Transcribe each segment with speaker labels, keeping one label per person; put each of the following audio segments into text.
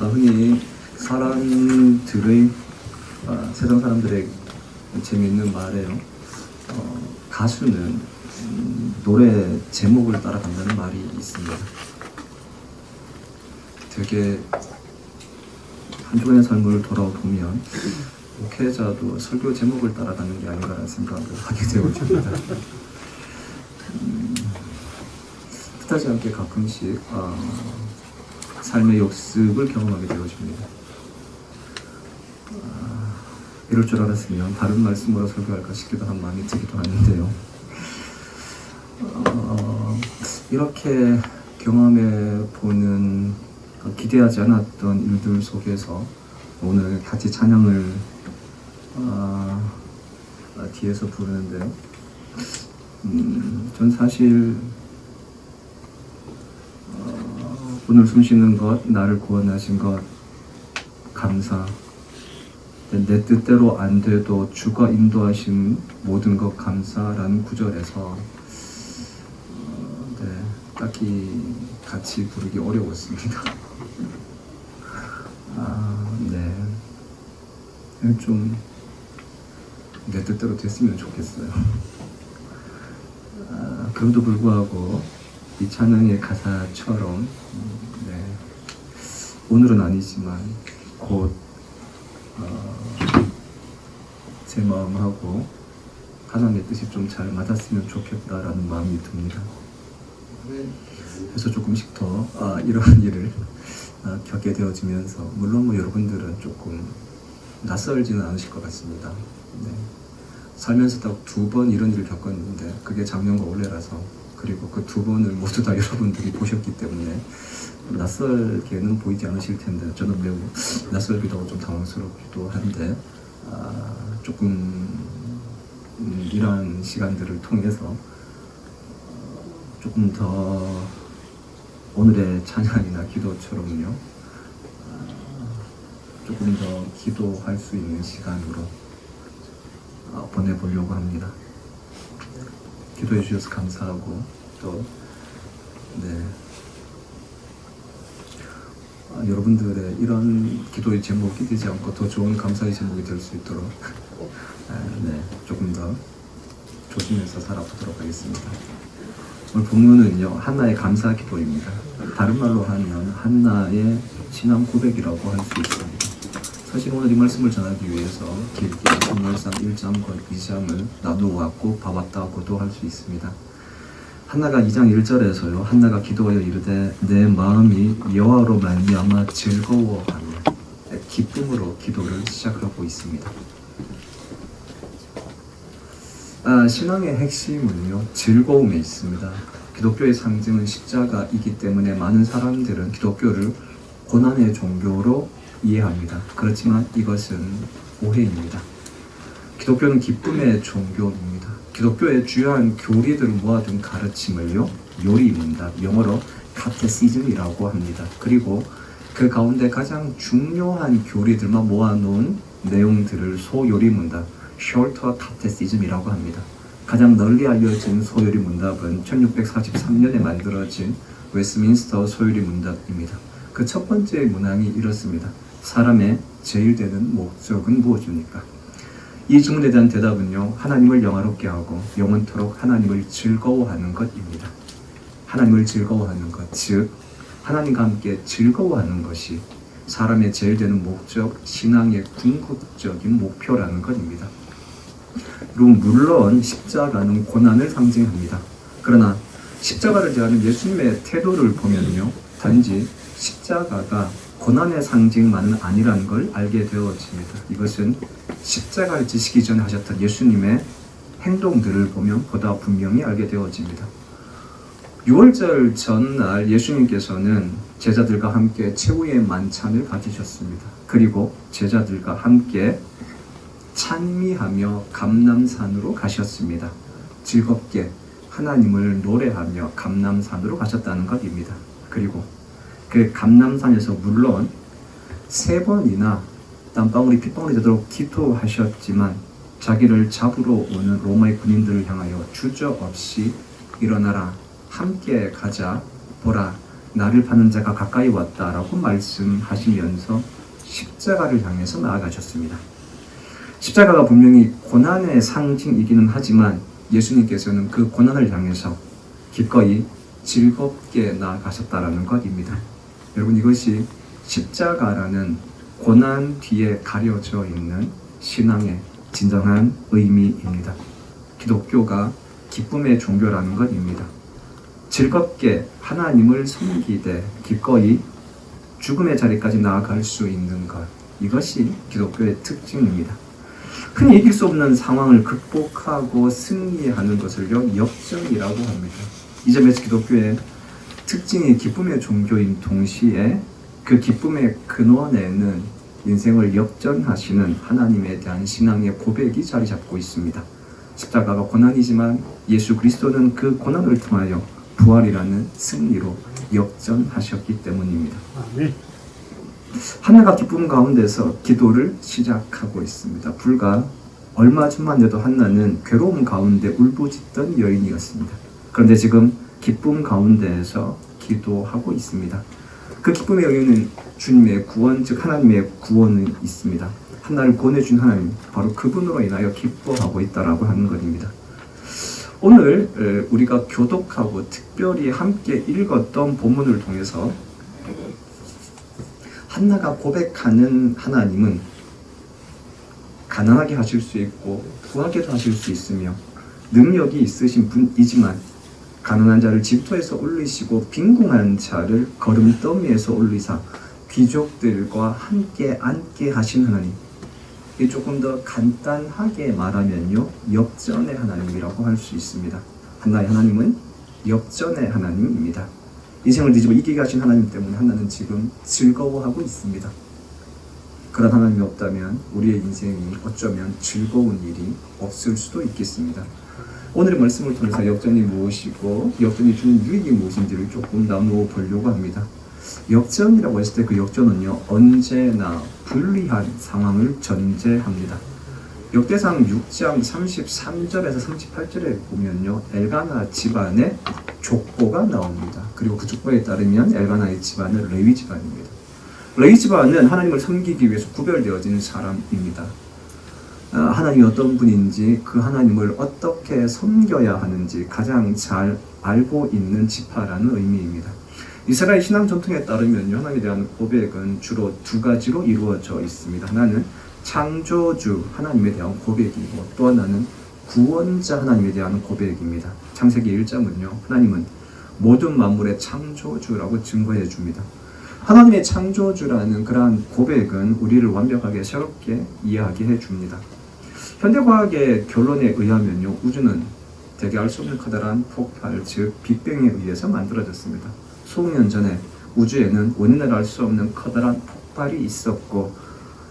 Speaker 1: 흔히 사람들의 세상 사람들의 재미있는 말이에요. 가수는 노래 제목을 따라간다는 말이 있습니다. 되게 한 주간의 삶을 돌아보면 목회자도 설교 제목을 따라가는 게 아닌가라는 생각을 하게 되어집니다. 뜻하지 않게 가끔씩 삶의 역습을 경험하게 되어집니다. 이럴 줄 알았으면 다른 말씀으로 설교할까 싶기도 한 마음이 들기도 하는데요. 이렇게 경험해 보는 기대하지 않았던 일들 속에서 오늘 같이 찬양을 뒤에서 부르는데요. 전 사실 오늘 숨쉬는 것, 나를 구원하신 것 감사. 내 뜻대로 안 돼도 주가 인도하신 모든 것 감사라는 구절에서 딱히 같이 부르기 어려웠습니다. 좀 내 뜻대로 됐으면 좋겠어요. 그럼에도 불구하고 이 찬양의 가사처럼 오늘은 아니지만 곧 제 마음하고 하나님의 뜻이 좀 잘 맞았으면 좋겠다라는 마음이 듭니다. 그래서 조금씩 더 이런 일을 겪게 되어지면서 물론 여러분들은 조금 낯설지는 않으실 것 같습니다. 살면서 딱 2번 이런 일을 겪었는데 그게 작년과 올해라서, 그리고 그 2번을 모두 다 여러분들이 보셨기 때문에 낯설게는 보이지 않으실 텐데 저는 매우 낯설기도 하고 좀 당황스럽기도 한데 조금 이러한 시간들을 통해서 조금 더 오늘의 찬양이나 기도처럼요, 조금 더 기도할 수 있는 시간으로 보내보려고 합니다. 기도해 주셔서 감사하고 또 여러분들의 이런 기도의 제목이 되지 않고 더 좋은 감사의 제목이 될 수 있도록 조금 더 조심해서 살아보도록 하겠습니다. 오늘 본문은요, 한나의 감사 기도입니다. 다른 말로 하면 한나의 신앙 고백이라고 할 수 있습니다. 사실 오늘 이 말씀을 전하기 위해서 길게 사무엘상 1장과 2장을 나누어갖고 봐왔다고도 할 수 있습니다. 한나가 2장 1절에서요, 한나가 기도하여 이르되 내 마음이 여호와로 말미암아 즐거워하며 기쁨으로 기도를 시작하고 있습니다. 신앙의 핵심은요, 즐거움에 있습니다. 기독교의 상징은 십자가이기 때문에 많은 사람들은 기독교를 고난의 종교로 이해합니다. 그렇지만 이것은 오해입니다. 기독교는 기쁨의 종교입니다. 기독교의 주요한 교리들을 모아둔 가르침을요, 요리문답, 영어로 카테시즘이라고 합니다. 그리고 그 가운데 가장 중요한 교리들만 모아놓은 내용들을 소요리문답, 숄터 카테시즘이라고 합니다. 가장 널리 알려진 소요리문답은 1643년에 만들어진 웨스민스터 소요리문답입니다. 그 첫 번째 문항이 이렇습니다. 사람의 제일 되는 목적은 무엇입니까? 이 질문에 대한 대답은요, 하나님을 영화롭게 하고 영원토록 하나님을 즐거워하는 것입니다. 하나님을 즐거워하는 것, 즉 하나님과 함께 즐거워하는 것이 사람의 제일 되는 목적, 신앙의 궁극적인 목표라는 것입니다. 그리고 물론 십자가는 고난을 상징합니다. 그러나 십자가를 대하는 예수님의 태도를 보면요, 단지 십자가가 고난의 상징만은 아니라는 걸 알게 되어집니다. 이것은 십자가를 지시기 전에 하셨던 예수님의 행동들을 보면 보다 분명히 알게 되어집니다. 6월절 전날 예수님께서는 제자들과 함께 최후의 만찬을 가지셨습니다. 그리고 제자들과 함께 찬미하며 감람산으로 가셨습니다. 즐겁게 하나님을 노래하며 감람산으로 가셨다는 것입니다. 그리고 그 감람산에서 물론 3번이나 땀방울이 핏방울이 되도록 기도하셨지만 자기를 잡으러 오는 로마의 군인들을 향하여 주저없이 일어나라, 함께 가자, 보라 나를 파는 자가 가까이 왔다라고 말씀하시면서 십자가를 향해서 나아가셨습니다. 십자가가 분명히 고난의 상징이기는 하지만 예수님께서는 그 고난을 향해서 기꺼이 즐겁게 나아가셨다라는 것입니다. 여러분, 이것이 십자가라는 고난 뒤에 가려져 있는 신앙의 진정한 의미입니다. 기독교가 기쁨의 종교라는 것입니다. 즐겁게 하나님을 섬기되 기꺼이 죽음의 자리까지 나아갈 수 있는 것, 이것이 기독교의 특징입니다. 흔히 이길 수 없는 상황을 극복하고 승리하는 것을요, 역전이라고 합니다. 이 점에서 기독교의 특징이 기쁨의 종교인 동시에 그 기쁨의 근원에는 인생을 역전하시는 하나님에 대한 신앙의 고백이 자리 잡고 있습니다. 십자가가 고난이지만 예수 그리스도는 그 고난을 통하여 부활이라는 승리로 역전하셨기 때문입니다. 한나가 기쁨 가운데서 기도를 시작하고 있습니다. 불과 얼마 전만 해도 한나는 괴로움 가운데 울부짖던 여인이었습니다. 그런데 지금 기쁨 가운데에서 기도하고 있습니다. 그 기쁨의 의미는 주님의 구원, 즉 하나님의 구원이 있습니다. 한나를 구원해준 하나님, 바로 그분으로 인하여 기뻐하고 있다라고 하는 것입니다. 오늘 우리가 교독하고 특별히 함께 읽었던 본문을 통해서 한나가 고백하는 하나님은 가난하게 하실 수 있고 부하게도 하실 수 있으며 능력이 있으신 분이지만 가난한 자를 집터에서 올리시고 빈궁한 자를 거름더미에서 올리사 귀족들과 함께 앉게 하신 하나님, 이 조금 더 간단하게 말하면요, 역전의 하나님이라고 할 수 있습니다. 한나의 하나님은 역전의 하나님입니다. 인생을 뒤집어 이기게 하신 하나님 때문에 한나는 지금 즐거워하고 있습니다. 그런 하나님이 없다면 우리의 인생이 어쩌면 즐거운 일이 없을 수도 있겠습니다. 오늘의 말씀을 통해서 역전이 무엇이고 역전이 주는 유익이 무엇인지를 조금 나누어 보려고 합니다. 역전이라고 했을 때 그 역전은요, 언제나 불리한 상황을 전제합니다. 역대상 6장 33절에서 38절에 보면요, 엘가나 집안의 족보가 나옵니다. 그리고 그 족보에 따르면 엘가나의 집안은 레위 집안입니다. 레위 집안은 하나님을 섬기기 위해서 구별되어진 사람입니다. 하나님이 어떤 분인지, 그 하나님을 어떻게 섬겨야 하는지 가장 잘 알고 있는 지파라는 의미입니다. 이스라엘 신앙 전통에 따르면 하나님에 대한 고백은 주로 두 가지로 이루어져 있습니다. 하나는 창조주 하나님에 대한 고백이고 또 하나는 구원자 하나님에 대한 고백입니다. 창세기 1장은요, 하나님은 모든 만물의 창조주라고 증거해 줍니다. 하나님의 창조주라는 그러한 고백은 우리를 완벽하게 새롭게 이해하게 해줍니다. 현대과학의 결론에 의하면요, 우주는 대개 알 수 없는 커다란 폭발, 즉 빅뱅에 의해서 만들어졌습니다. 수억 년 전에 우주에는 원인을 알 수 없는 커다란 폭발이 있었고,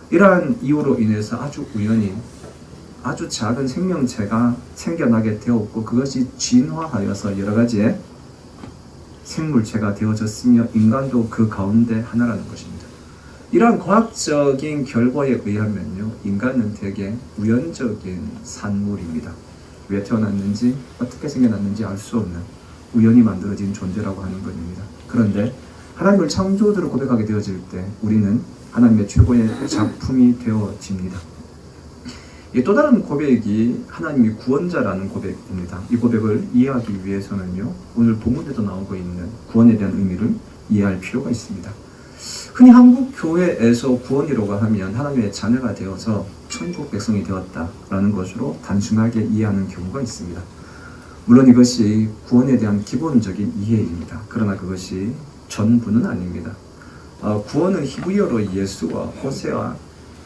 Speaker 1: 이러한 이유로 인해서 아주 우연히 아주 작은 생명체가 생겨나게 되었고, 그것이 진화하여서 여러 가지의 생물체가 되어졌으며 인간도 그 가운데 하나라는 것입니다. 이러한 과학적인 결과에 의하면요, 인간은 대개 우연적인 산물입니다. 왜 태어났는지 어떻게 생겨났는지 알 수 없는 우연히 만들어진 존재라고 하는 것입니다. 그런데 하나님을 창조주로 고백하게 되어질 때 우리는 하나님의 최고의 작품이 되어집니다. 또 다른 고백이 하나님이 구원자라는 고백입니다. 이 고백을 이해하기 위해서는요, 오늘 본문에도 나오고 있는 구원에 대한 의미를 이해할 필요가 있습니다. 흔히 한국 교회에서 구원이라고 하면 하나님의 자녀가 되어서 천국 백성이 되었다라는 것으로 단순하게 이해하는 경우가 있습니다. 물론 이것이 구원에 대한 기본적인 이해입니다. 그러나 그것이 전부는 아닙니다. 구원은 히브리어로 예수와 호세와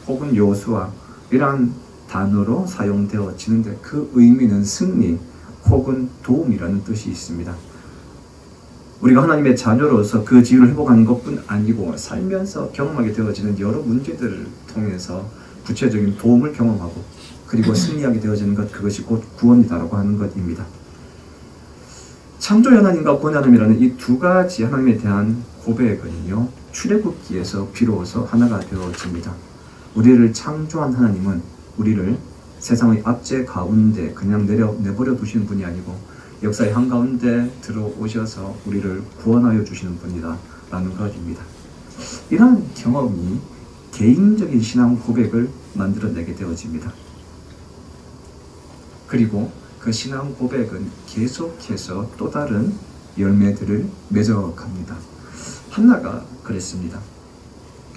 Speaker 1: 혹은 요수와 이러한 단어로 사용되어지는데 그 의미는 승리 혹은 도움이라는 뜻이 있습니다. 우리가 하나님의 자녀로서 그 지위를 회복하는 것뿐 아니고 살면서 경험하게 되어지는 여러 문제들을 통해서 구체적인 도움을 경험하고 그리고 승리하게 되어지는 것, 그것이 곧 구원이다라고 하는 것입니다. 창조 하나님과 구원 하나님이라는 이 두 가지 하나님에 대한 고백은요, 출애굽기에서 비로소 하나가 되어집니다. 우리를 창조한 하나님은 우리를 세상의 압제 가운데 그냥 내버려 두시는 분이 아니고 역사의 한가운데 들어오셔서 우리를 구원하여 주시는 분이다 라는 것입니다. 이러한 경험이 개인적인 신앙 고백을 만들어내게 되어집니다. 그리고 그 신앙 고백은 계속해서 또 다른 열매들을 맺어갑니다. 한나가 그랬습니다.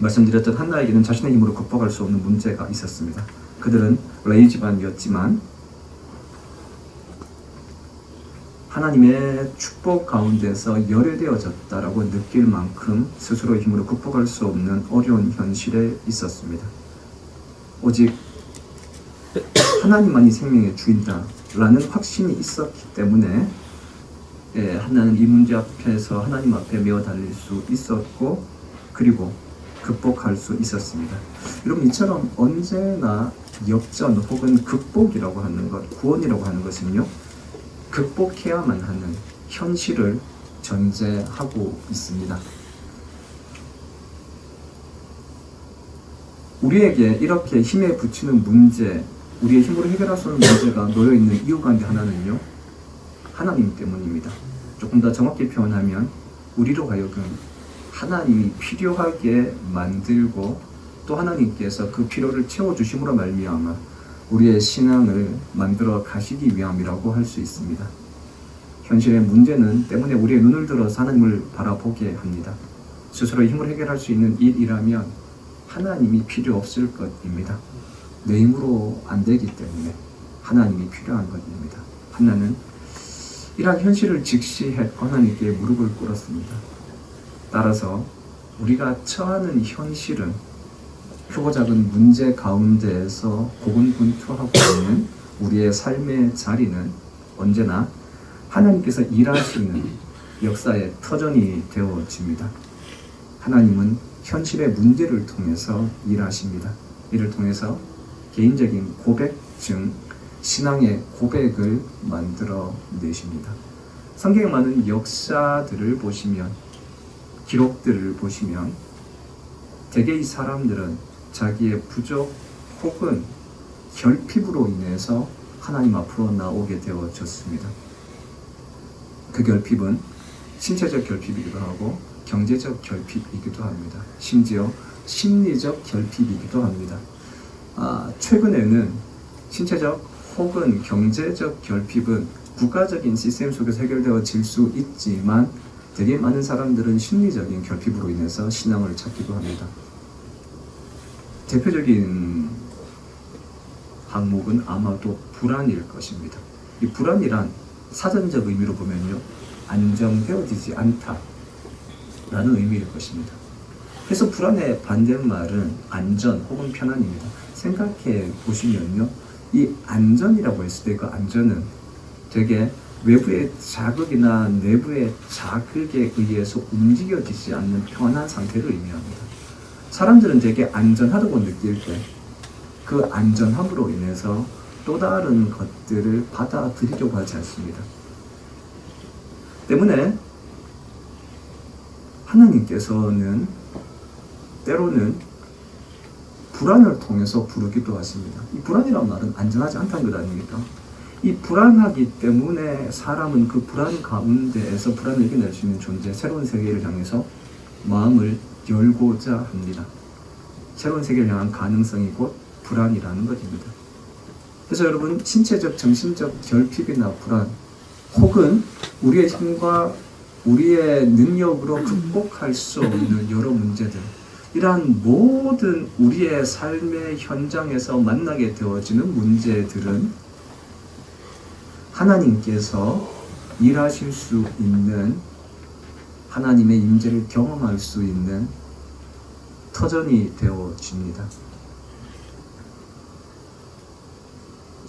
Speaker 1: 말씀드렸던 한나에게는 자신의 힘으로 극복할 수 없는 문제가 있었습니다. 그들은 레위 집안이었지만 하나님의 축복 가운데서 열애되어졌다라고 느낄 만큼 스스로의 힘으로 극복할 수 없는 어려운 현실에 있었습니다. 오직 하나님만이 생명의 주인다라는 확신이 있었기 때문에 한나는 이 문제 앞에서 하나님 앞에 메어 달릴 수 있었고 그리고 극복할 수 있었습니다. 여러분, 이처럼 언제나 역전 혹은 극복이라고 하는 것, 구원이라고 하는 것은요, 극복해야만 하는 현실을 전제하고 있습니다. 우리에게 이렇게 힘에 부치는 문제, 우리의 힘으로 해결할 수 없는 문제가 놓여있는 이유 가운데 하나는요, 하나님 때문입니다. 조금 더 정확히 표현하면 우리로 하여금 하나님이 필요하게 만들고 또 하나님께서 그 필요를 채워주심으로 말미암아 우리의 신앙을 만들어 가시기 위함이라고 할 수 있습니다. 현실의 문제는 때문에 우리의 눈을 들어서 하나님을 바라보게 합니다. 스스로의 힘으로 해결할 수 있는 일이라면 하나님이 필요 없을 것입니다. 내 힘으로 안 되기 때문에 하나님이 필요한 것입니다. 한나는 이러한 현실을 직시했고 하나님께 무릎을 꿇었습니다. 따라서 우리가 처하는 현실은 크고 작은 문제 가운데에서 고군분투하고 있는 우리의 삶의 자리는 언제나 하나님께서 일하시는 역사의 터전이 되어집니다. 하나님은 현실의 문제를 통해서 일하십니다. 이를 통해서 개인적인 고백 중 신앙의 고백을 만들어 내십니다. 성경에 많은 역사들을 보시면, 기록들을 보시면 대개 이 사람들은 자기의 부족 혹은 결핍으로 인해서 하나님 앞으로 나오게 되어졌습니다. 그 결핍은 신체적 결핍이기도 하고 경제적 결핍이기도 합니다. 심지어 심리적 결핍이기도 합니다. 최근에는 신체적 혹은 경제적 결핍은 국가적인 시스템 속에서 해결되어질 수 있지만 되게 많은 사람들은 심리적인 결핍으로 인해서 신앙을 찾기도 합니다. 대표적인 항목은 아마도 불안일 것입니다. 이 불안이란 사전적 의미로 보면요, 안정되어지지 않다라는 의미일 것입니다. 그래서 불안의 반대말은 안전 혹은 편안입니다. 생각해 보시면요, 이 안전이라고 했을 때 그 안전은 되게 외부의 자극이나 내부의 자극에 의해서 움직여지지 않는 편한 상태를 의미합니다. 사람들은 되게 안전하다고 느낄 때 그 안전함으로 인해서 또 다른 것들을 받아들이려고 하지 않습니다. 때문에 하나님께서는 때로는 불안을 통해서 부르기도 하십니다. 이 불안이란 말은 안전하지 않다는 것 아닙니까? 이 불안하기 때문에 사람은 그 불안 가운데에서 불안을 이겨낼 수 있는 존재, 새로운 세계를 향해서 마음을 열고자 합니다. 새로운 세계를 향한 가능성이 곧 불안이라는 것입니다. 그래서 여러분, 신체적, 정신적 결핍이나 불안 혹은 우리의 힘과 우리의 능력으로 극복할 수 없는 여러 문제들, 이러한 모든 우리의 삶의 현장에서 만나게 되어지는 문제들은 하나님께서 일하실 수 있는, 하나님의 임재를 경험할 수 있는 터전이 되어집니다.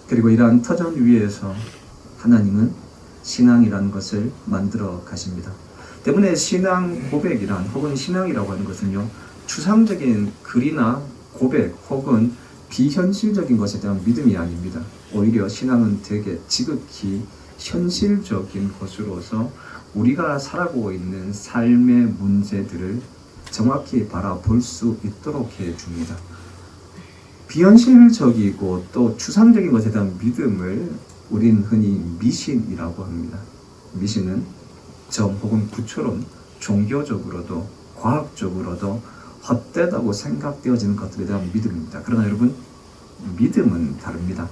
Speaker 1: 그리고 이러한 터전 위에서 하나님은 신앙이라는 것을 만들어 가십니다. 때문에 신앙 고백이란, 혹은 신앙이라고 하는 것은요, 추상적인 글이나 고백 혹은 비현실적인 것에 대한 믿음이 아닙니다. 오히려 신앙은 되게 지극히 현실적인 것으로서 우리가 살아가고 있는 삶의 문제들을 정확히 바라볼 수 있도록 해줍니다. 비현실적이고 또 추상적인 것에 대한 믿음을 우린 흔히 미신이라고 합니다. 미신은 점 혹은 구처럼 종교적으로도 과학적으로도 헛되다고 생각되어지는 것들에 대한 믿음입니다. 그러나 여러분, 믿음은 다릅니다.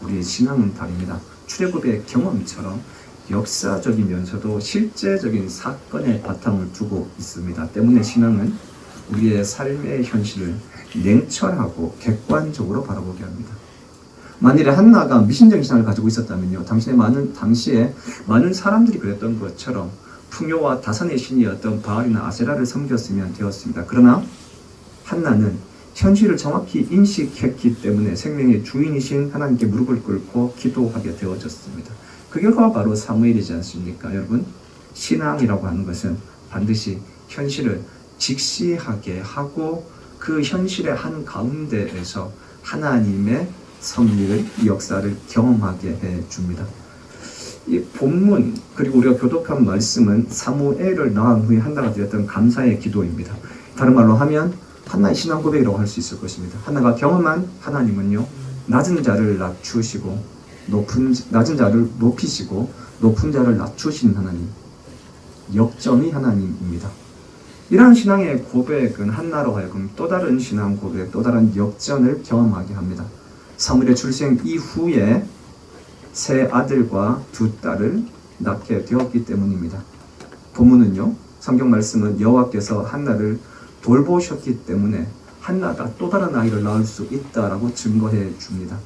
Speaker 1: 우리의 신앙은 다릅니다. 출애굽의 경험처럼 역사적이면서도 실제적인 사건의 바탕을 두고 있습니다. 때문에 신앙은 우리의 삶의 현실을 냉철하고 객관적으로 바라보게 합니다. 만일에 한나가 미신적인 신앙을 가지고 있었다면요, 당시에 많은 사람들이 그랬던 것처럼 풍요와 다산의 신이었던 바알이나 아세라를 섬겼으면 되었습니다. 그러나 한나는 현실을 정확히 인식했기 때문에 생명의 주인이신 하나님께 무릎을 꿇고 기도하게 되어졌습니다. 그 결과가 바로 사무엘이지 않습니까? 여러분, 신앙이라고 하는 것은 반드시 현실을 직시하게 하고 그 현실의 한가운데에서 하나님의 섭리를, 역사를 경험하게 해줍니다. 이 본문, 그리고 우리가 교독한 말씀은 사무엘을 낳은 후에 한나가 드렸던 감사의 기도입니다. 다른 말로 하면 한나의 신앙 고백이라고 할 수 있을 것입니다. 한나가 경험한 하나님은요, 낮은 자를 낮추시고 낮은 자를 높이시고 높은 자를 낮추시는 하나님, 역점이 하나님입니다. 이러한 신앙의 고백은 한나로 하여금 또 다른 신앙 고백, 또 다른 역전을 경험하게 합니다. 사무엘의 출생 이후에 세 아들과 두 딸을 낳게 되었기 때문입니다. 본문은요, 성경 말씀은 여호와께서 한나를 돌보셨기 때문에 한나가 또 다른 아이를 낳을 수 있다라고 증거해 줍니다.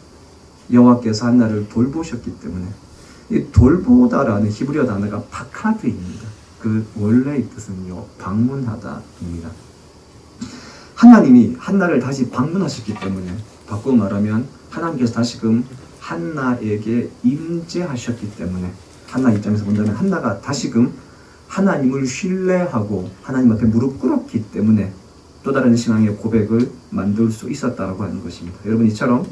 Speaker 1: 여호와께서 한나를 돌보셨기 때문에. 이 돌보다라는 히브리어 단어가 파카드입니다. 그 원래의 뜻은요, 방문하다입니다. 하나님이 한나를 다시 방문하셨기 때문에, 바꾸어 말하면 하나님께서 다시금 한나에게 임재하셨기 때문에, 한나 입장에서 본다면 한나가 다시금 하나님을 신뢰하고 하나님 앞에 무릎 꿇었기 때문에 또 다른 신앙의 고백을 만들 수 있었다라고 하는 것입니다. 여러분, 이처럼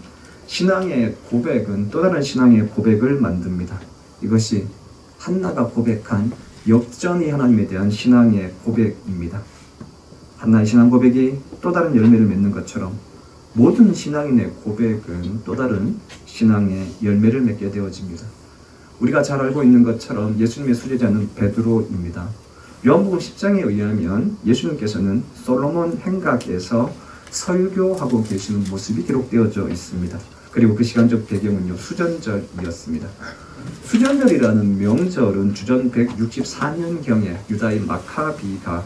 Speaker 1: 신앙의 고백은 또 다른 신앙의 고백을 만듭니다. 이것이 한나가 고백한 역전이 하나님에 대한 신앙의 고백입니다. 한나의 신앙 고백이 또 다른 열매를 맺는 것처럼 모든 신앙인의 고백은 또 다른 신앙의 열매를 맺게 되어집니다. 우리가 잘 알고 있는 것처럼 예수님의 수제자는 베드로입니다. 요한복음 10장에 의하면 예수님께서는 솔로몬 행각에서 설교하고 계시는 모습이 기록되어져 있습니다. 그리고 그 시간적 배경은요, 수전절이었습니다. 수전절이라는 명절은 주전 164년경에 유다의 마카비가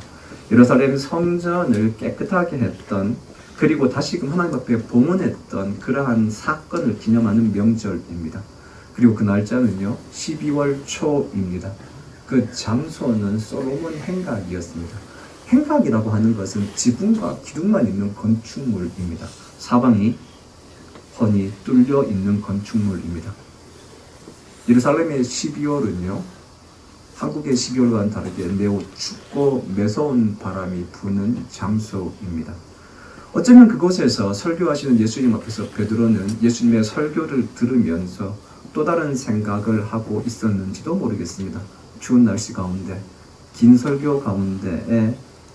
Speaker 1: 예루살렘 성전을 깨끗하게 했던, 그리고 다시금 하나님 앞에 봉헌했던 그러한 사건을 기념하는 명절입니다. 그리고 그 날짜는요, 12월 초입니다. 그 장소는 솔로몬 행각이었습니다. 행각이라고 하는 것은 지붕과 기둥만 있는 건축물입니다. 사방이 훤히 뚫려 있는 건축물입니다. 예루살렘의 12월은요, 한국의 12월과는 다르게 매우 춥고 매서운 바람이 부는 장소입니다. 어쩌면 그곳에서 설교하시는 예수님 앞에서 베드로는 예수님의 설교를 들으면서 또 다른 생각을 하고 있었는지도 모르겠습니다. 추운 날씨 가운데, 긴 설교 가운데에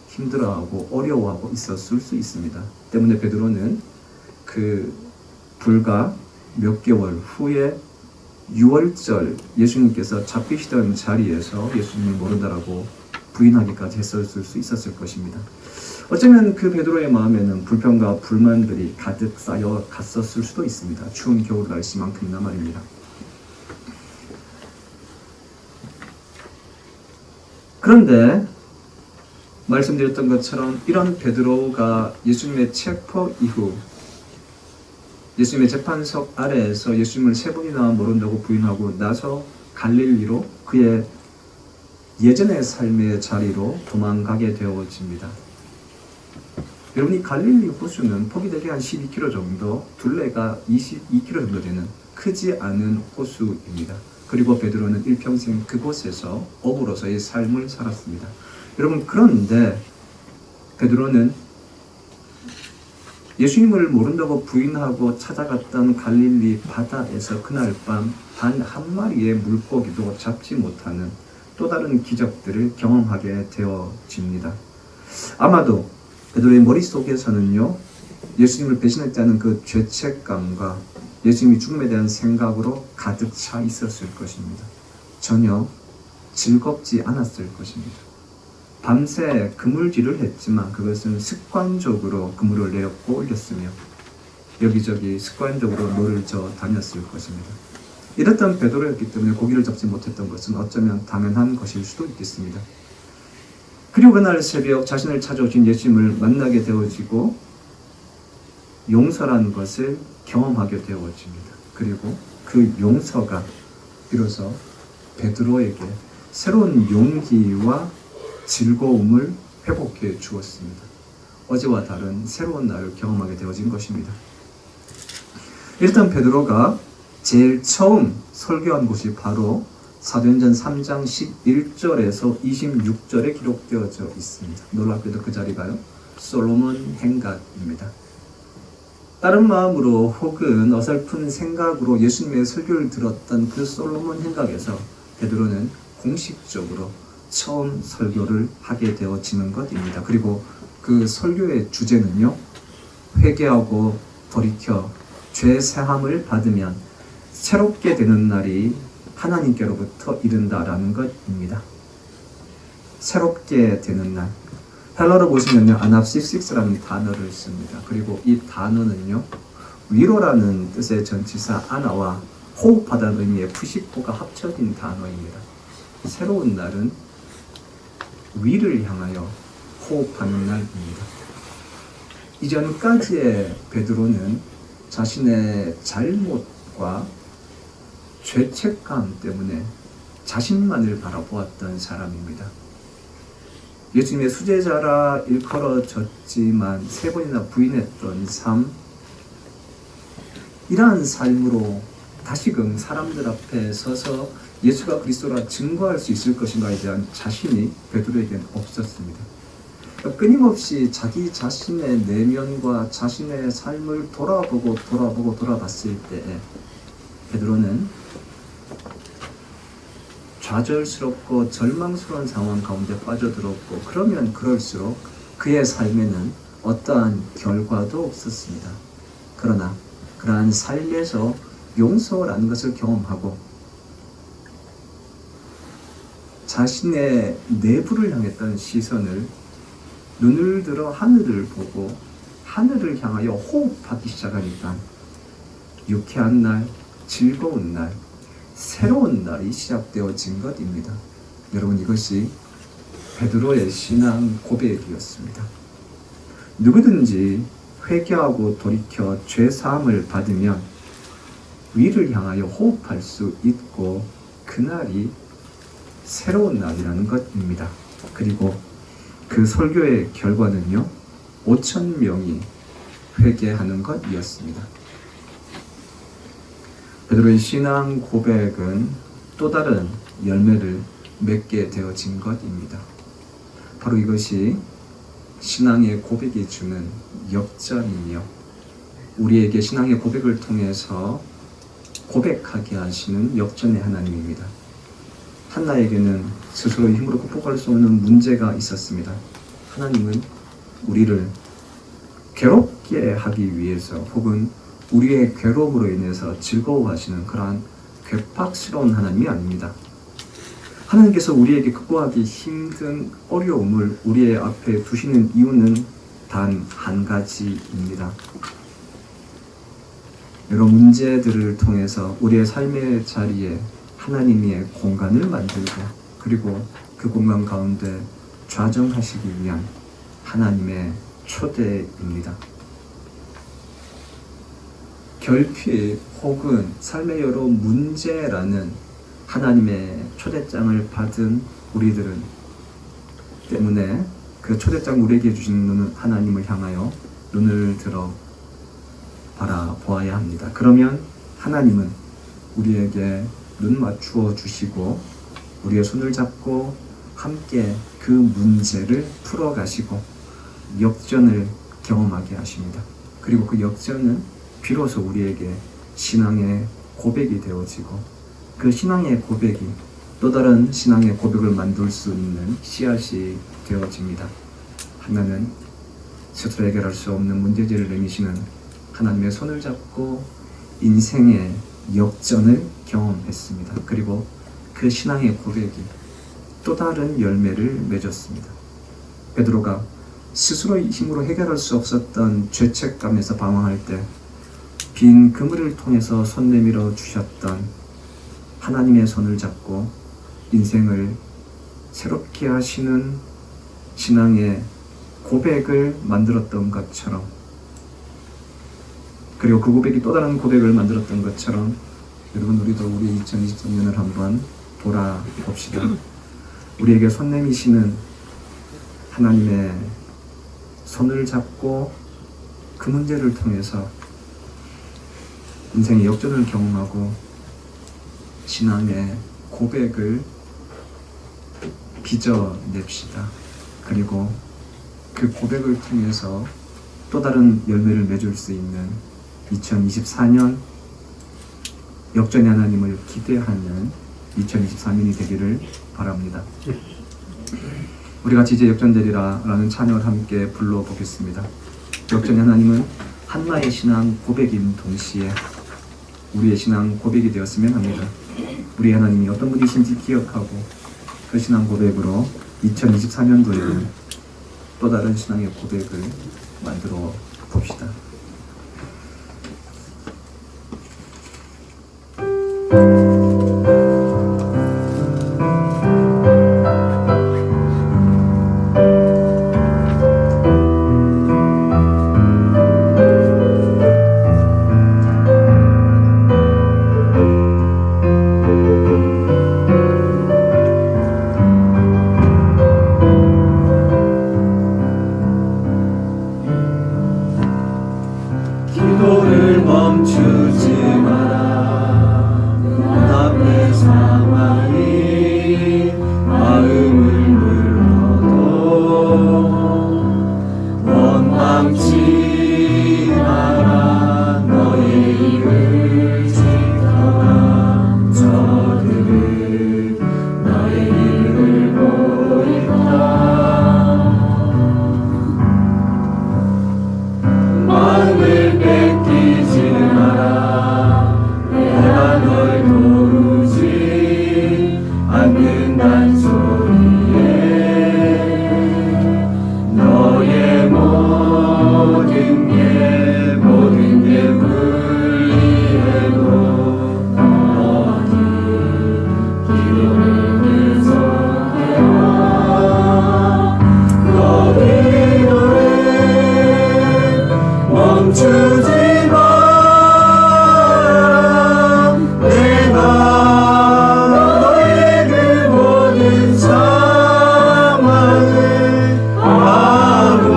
Speaker 1: 힘들어하고 어려워하고 있었을 수 있습니다. 때문에 베드로는 그 불과 몇 개월 후에 6월절 예수님께서 잡히시던 자리에서 예수님을 모른다라고 부인하기까지 했었을 수 있었을 것입니다. 어쩌면 그 베드로의 마음에는 불평과 불만들이 가득 쌓여 갔었을 수도 있습니다. 추운 겨울 날씨만큼이나 말입니다. 그런데 말씀드렸던 것처럼 이런 베드로가 예수님의 체포 이후 예수님의 재판석 아래에서 예수님을 세 번이나 모른다고 부인하고 나서 갈릴리로 그의 예전의 삶의 자리로 도망가게 되어집니다. 여러분이 갈릴리 호수는 폭이 되게 한 12km 정도, 둘레가 22km 정도 되는 크지 않은 호수입니다. 그리고 베드로는 일평생 그곳에서 어부로서의 삶을 살았습니다. 여러분, 그런데 베드로는 예수님을 모른다고 부인하고 찾아갔던 갈릴리 바다에서 그날 밤 단 한 마리의 물고기도 잡지 못하는 또 다른 기적들을 경험하게 되어집니다. 아마도 베드로의 머릿속에서는요, 예수님을 배신했다는 그 죄책감과 예수님이 죽음에 대한 생각으로 가득 차 있었을 것입니다. 전혀 즐겁지 않았을 것입니다. 밤새 그물질을 했지만 그것은 습관적으로 그물을 내렸고 올렸으며 여기저기 습관적으로 노를 저 다녔을 것입니다. 이랬던 베드로였기 때문에 고기를 잡지 못했던 것은 어쩌면 당연한 것일 수도 있겠습니다. 그리고 그날 새벽 자신을 찾아오신 예수님을 만나게 되어지고 용서라는 것을 경험하게 되어집니다. 그리고 그 용서가 비로소 베드로에게 새로운 용기와 즐거움을 회복해 주었습니다. 어제와 다른 새로운 날을 경험하게 되어진 것입니다. 일단 베드로가 제일 처음 설교한 곳이 바로 사도행전 3장 11절에서 26절에 기록되어져 있습니다. 놀랍게도 그 자리가요, 솔로몬 행각입니다. 다른 마음으로 혹은 어설픈 생각으로 예수님의 설교를 들었던 그 솔로몬 행각에서 베드로는 공식적으로 처음 설교를 하게 되어지는 것입니다. 그리고 그 설교의 주제는요, 회개하고 돌이켜 죄 사함을 받으면 새롭게 되는 날이 하나님께로부터 이른다라는 것입니다. 새롭게 되는 날. 헬러로 보시면요, 아납시식스라는 단어를 씁니다. 그리고 이 단어는요, 위로라는 뜻의 전치사 아나와 호흡하다는 의미의 푸시코가 합쳐진 단어입니다. 새로운 날은 위를 향하여 호흡하는 날입니다. 이전까지의 베드로는 자신의 잘못과 죄책감 때문에 자신만을 바라보았던 사람입니다. 예수님의 수제자라 일컬어졌지만 3번이나 부인했던 삶, 이러한 삶으로 다시금 사람들 앞에 서서 예수가 그리스도라 증거할 수 있을 것인가에 대한 자신이 베드로에게는 없었습니다. 끊임없이 자기 자신의 내면과 자신의 삶을 돌아봤을 때에 베드로는 좌절스럽고 절망스러운 상황 가운데 빠져들었고, 그러면 그럴수록 그의 삶에는 어떠한 결과도 없었습니다. 그러나 그러한 삶에서 용서라는 것을 경험하고 자신의 내부를 향했던 시선을 눈을 들어 하늘을 보고 하늘을 향하여 호흡하기 시작하니까 유쾌한 날, 즐거운 날, 새로운 날이 시작되어진 것입니다. 여러분, 이것이 베드로의 신앙 고백이었습니다. 누구든지 회개하고 돌이켜 죄 사함을 받으면 위를 향하여 호흡할 수 있고 그날이 새로운 날이라는 것입니다. 그리고 그 설교의 결과는요, 5,000명이 회개하는 것이었습니다. 베드로의 신앙 고백은 또 다른 열매를 맺게 되어진 것입니다. 바로 이것이 신앙의 고백이 주는 역전이며 우리에게 신앙의 고백을 통해서 고백하게 하시는 역전의 하나님입니다. 한나에게는 스스로의 힘으로 극복할 수 없는 문제가 있었습니다. 하나님은 우리를 괴롭게 하기 위해서 혹은 우리의 괴로움으로 인해서 즐거워하시는 그러한 괴팍스러운 하나님이 아닙니다. 하나님께서 우리에게 극복하기 힘든 어려움을 우리의 앞에 두시는 이유는 단 한 가지입니다. 여러 문제들을 통해서 우리의 삶의 자리에 하나님의 공간을 만들고 그리고 그 공간 가운데 좌정하시기 위한 하나님의 초대입니다. 결핍 혹은 삶의 여러 문제라는 하나님의 초대장을 받은 우리들은 때문에 그 초대장 우리에게 주신 눈은 하나님을 향하여 눈을 들어 바라보아야 합니다. 그러면 하나님은 우리에게 눈 맞추어 주시고 우리의 손을 잡고 함께 그 문제를 풀어가시고 역전을 경험하게 하십니다. 그리고 그 역전은 비로소 우리에게 신앙의 고백이 되어지고 그 신앙의 고백이 또 다른 신앙의 고백을 만들 수 있는 씨앗이 되어집니다. 하나는 스스로 해결할 수 없는 문제들을 내미시는 하나님의 손을 잡고 인생의 역전을 경험했습니다. 그리고 그 신앙의 고백이 또 다른 열매를 맺었습니다. 베드로가 스스로의 힘으로 해결할 수 없었던 죄책감에서 방황할 때 빈 그물을 통해서 손 내밀어 주셨던 하나님의 손을 잡고 인생을 새롭게 하시는 신앙의 고백을 만들었던 것처럼, 그리고 그 고백이 또 다른 고백을 만들었던 것처럼, 여러분 우리도 우리 2023년을 한번 돌아봅시다. 우리에게 손 내미시는 하나님의 손을 잡고 그 문제를 통해서 인생의 역전을 경험하고 신앙의 고백을 빚어냅시다. 그리고 그 고백을 통해서 또 다른 열매를 맺을 수 있는 2024년 역전의 하나님을 기대하는 2024년이 되기를 바랍니다. 우리 같이 이제 역전되리라 라는 찬양을 함께 불러보겠습니다. 역전의 하나님은 한나의 신앙 고백인 동시에 우리의 신앙 고백이 되었으면 합니다. 우리 하나님이 어떤 분이신지 기억하고 그 신앙 고백으로 2024년도에는 또 다른 신앙의 고백을 만들어 봅시다.
Speaker 2: 기도를 멈추지 마라. 눈앞의 상황이 마음을 눌러도 원망치 마라. 너의 일을 지켜라. 저들은 너의 일을 보고 있다. 마음을 뺏기지 마라. 내가 널 도우지 않는단 소리에 너의 모든 게 불리해도 너희 기도를 계속해라. 너희 기도를 멈추지 마라. 내가 너의 그 모든 상황을 바로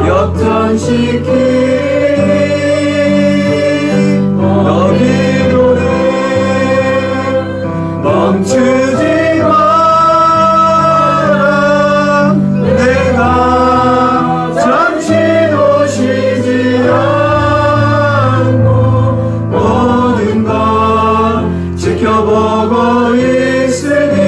Speaker 2: 역전시키리. 너희 기도를 멈추지 마라. 내가 잠시도 쉬지 않고 모든 것 지켜보고 있으니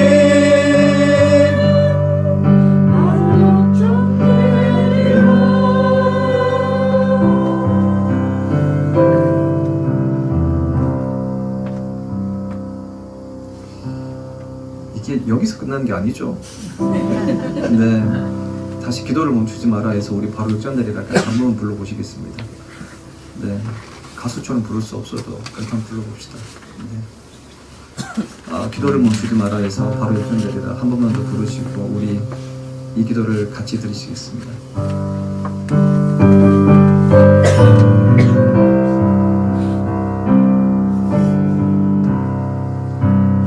Speaker 1: 이게 여기서 끝나는 게 아니죠. 네, 다시 기도를 멈추지 마라 해서 우리 바로 역전되리라 같이 한번 불러보시겠습니다. 네, 가수처럼 부를 수 없어도 그렇게 한번 불러봅시다. 네. 기도를 멈추지 마라 해서 바로 역전되리라 한 번만 더 부르시고 우리 이 기도를 같이 드리시겠습니다.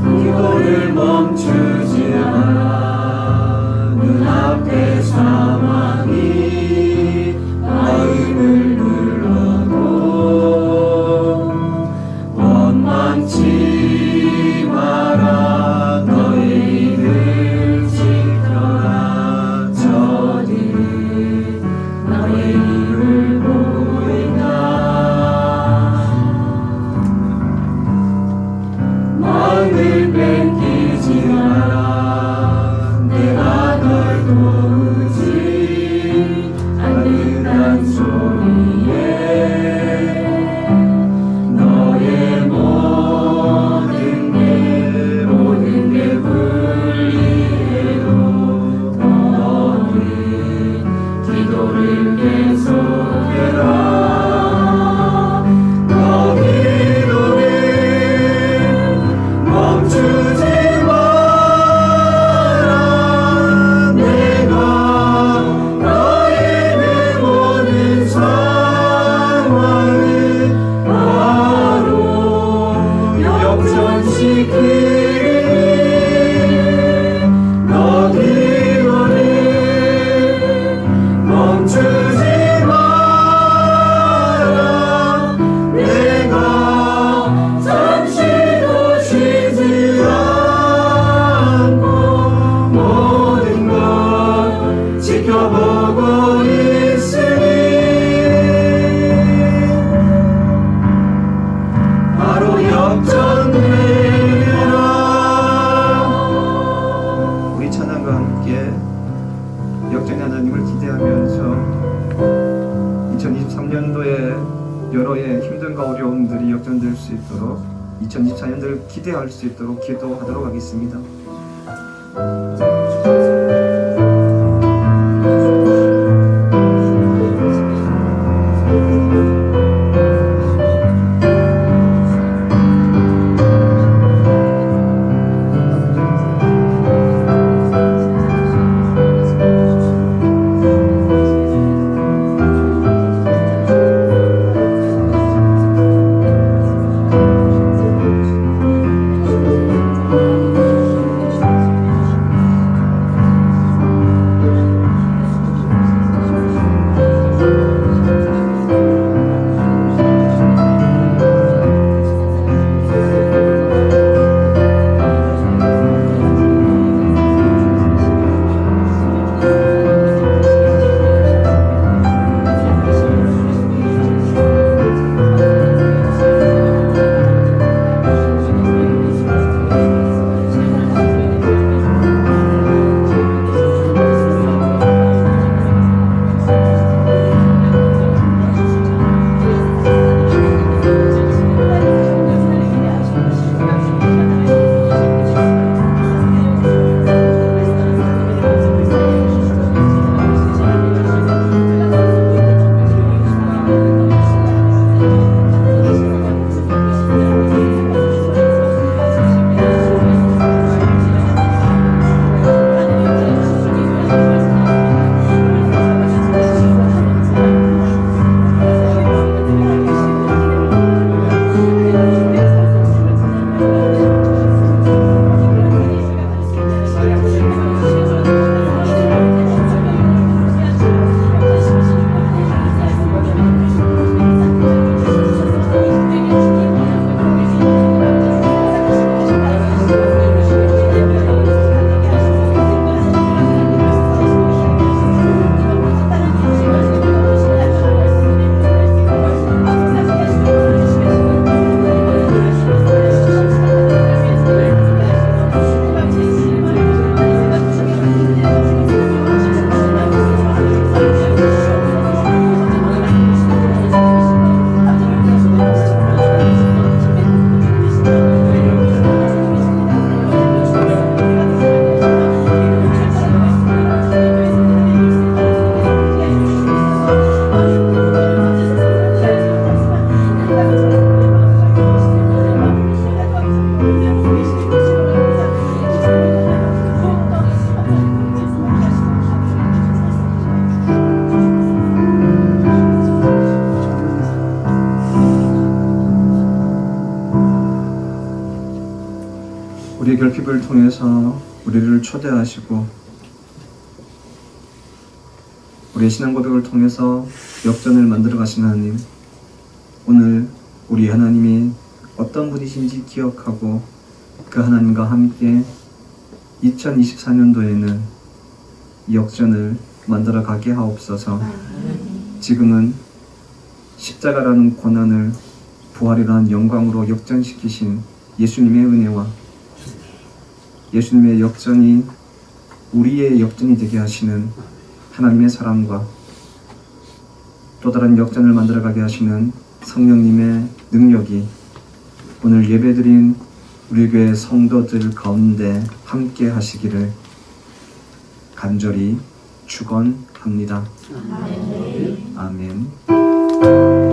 Speaker 2: 기도를 멈추지 마라. 눈앞의 상황이 마음을 눌러도 원망치 마라. 너의 일을 지켜라. 저들은 너의 일을 보고 있다. 마음을 뺏기지 마라.
Speaker 1: 하심을 기대하면서 2023년도에 여러의 힘듦과 어려움들이 역전될 수 있도록 2024년도를 기대할 수 있도록 기도하도록 하겠습니다. 우리의 결핍을 통해서 우리를 초대하시고 우리의 신앙 고백을 통해서 역전을 만들어 가신 하나님, 오늘 우리 하나님이 어떤 분이신지 기억하고 그 하나님과 함께 2024년도에는 역전을 만들어 가게 하옵소서. 지금은 십자가라는 고난을 부활이라는 영광으로 역전시키신 예수님의 은혜와 예수님의 역전이 우리의 역전이 되게 하시는 하나님의 사랑과 또 다른 역전을 만들어가게 하시는 성령님의 능력이 오늘 예배드린 우리 교회 성도들 가운데 함께 하시기를 간절히 축원합니다. 아멘.